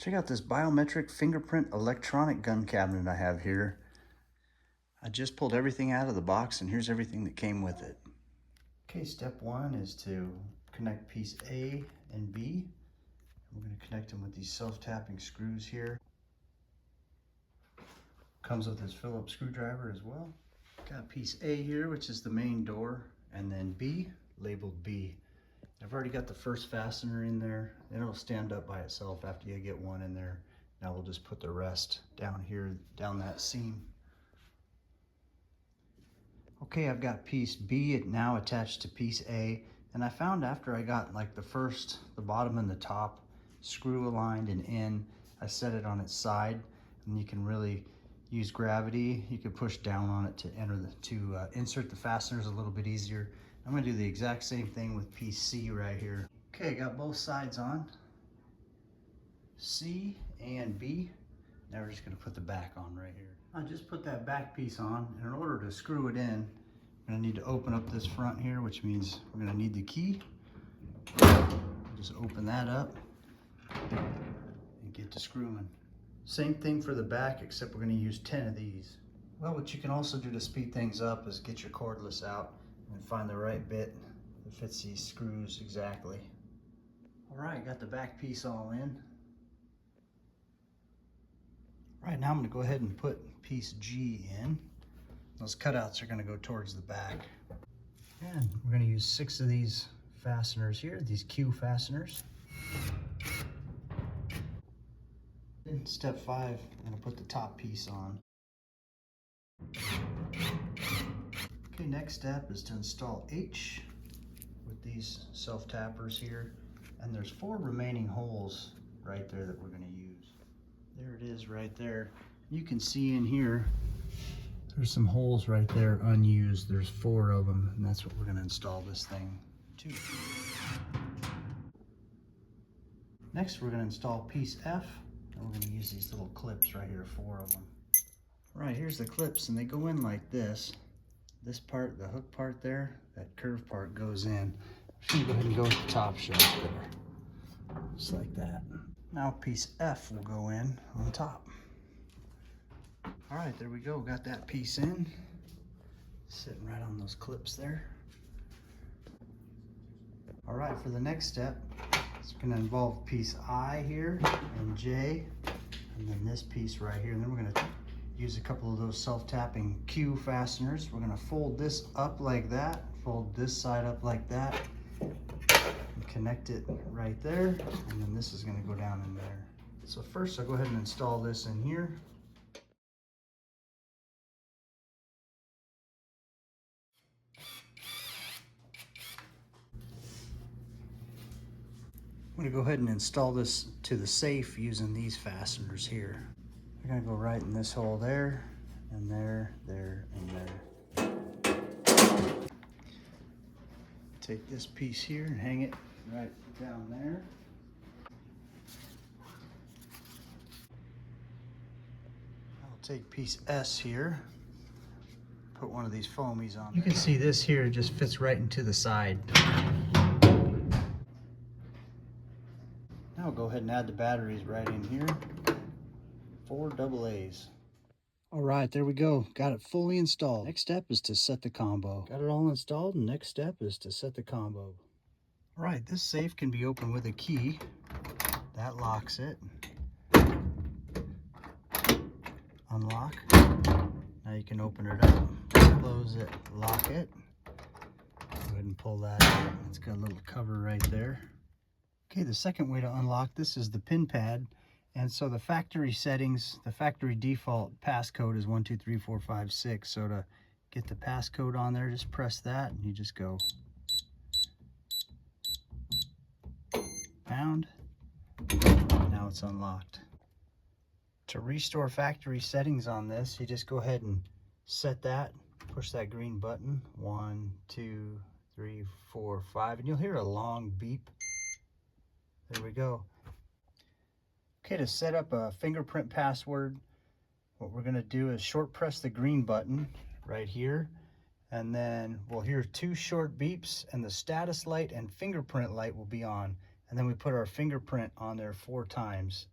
Check out this Biometric Fingerprint electronic gun cabinet I have here. I just pulled everything out of the box and here's everything that came with it. Okay, step one is to connect piece A and B. We're going to connect them with these self-tapping screws here. Comes with this Phillips screwdriver as well. Got piece A here, which is the main door, and then B, labeled B. I've already got the first fastener in there, and it'll stand up by itself after you get one in there. Now we'll just put the rest down here, down that seam. Okay, I've got piece B now attached to piece A, and I found after I got like the bottom and the top screw aligned and in, I set it on its side, and you can really use gravity. You can push down on it to insert the fasteners a little bit easier. I'm gonna do the exact same thing with piece C right here. Okay, got both sides on, C and B. Now we're just gonna put the back on right here. I just put that back piece on, and in order to screw it in, I'm gonna need to open up this front here, which means we're gonna need the key. Just open that up and get to screwing. Same thing for the back, except we're gonna use 10 of these. Well, what you can also do to speed things up is get your cordless out and find the right bit that fits these screws exactly. All right, got the back piece all in. Right now I'm gonna go ahead and put piece G in. Those cutouts are gonna go towards the back. And we're gonna use 6 of these fasteners here, these Q fasteners. In step 5, I'm gonna put the top piece on. Okay, next step is to install H with these self-tappers here. And there's 4 remaining holes right there that we're gonna use. There it is right there. You can see in here, there's some holes right there unused. There's 4 of them, and that's what we're gonna install this thing to. Next, we're gonna install piece F, and we're gonna use these little clips right here, 4 of them. Right, here's the clips, and they go in like this. This part, the hook part there, that curved part goes in. I'm just gonna go ahead and go with the top shaft there. Just like that. Now piece F will go in on top. All right, there we go, got that piece in. Sitting right on those clips there. All right, for the next step, it's gonna involve piece I here and J, and then this piece right here. And then we're gonna use a couple of those self-tapping Q fasteners. We're gonna fold this up like that, fold this side up like that, and connect it right there. And then this is gonna go down in there. So first I'll go ahead and install this in here. I'm gonna go ahead and install this to the safe using these fasteners here. They're gonna go right in this hole there, and there, there, and there. Take this piece here and hang it right down there. I'll take piece S here, put one of these foamies on. You can see this here just fits right into the side. Now I'll go ahead and add the batteries right in here. 4 AA's. All right, there we go. Got it fully installed. Next step is to set the combo. Got it all installed, and next step is to set the combo. All right, this safe can be opened with a key. That locks it. Unlock. Now you can open it up, close it, lock it. Go ahead and pull that out. It's got a little cover right there. Okay, the second way to unlock this is the pin pad. And so the factory settings, the factory default passcode is 123456. So to get the passcode on there, just press that and you just go pound. Now it's unlocked. To restore factory settings on this, you just go ahead and set that, push that green button, 1, 2, 3, 4, 5, and you'll hear a long beep. There we go. Okay, to set up a fingerprint password, what we're gonna do is short press the green button right here, and then we'll hear 2 short beeps, and the status light and fingerprint light will be on. And then we put our fingerprint on there 4 times.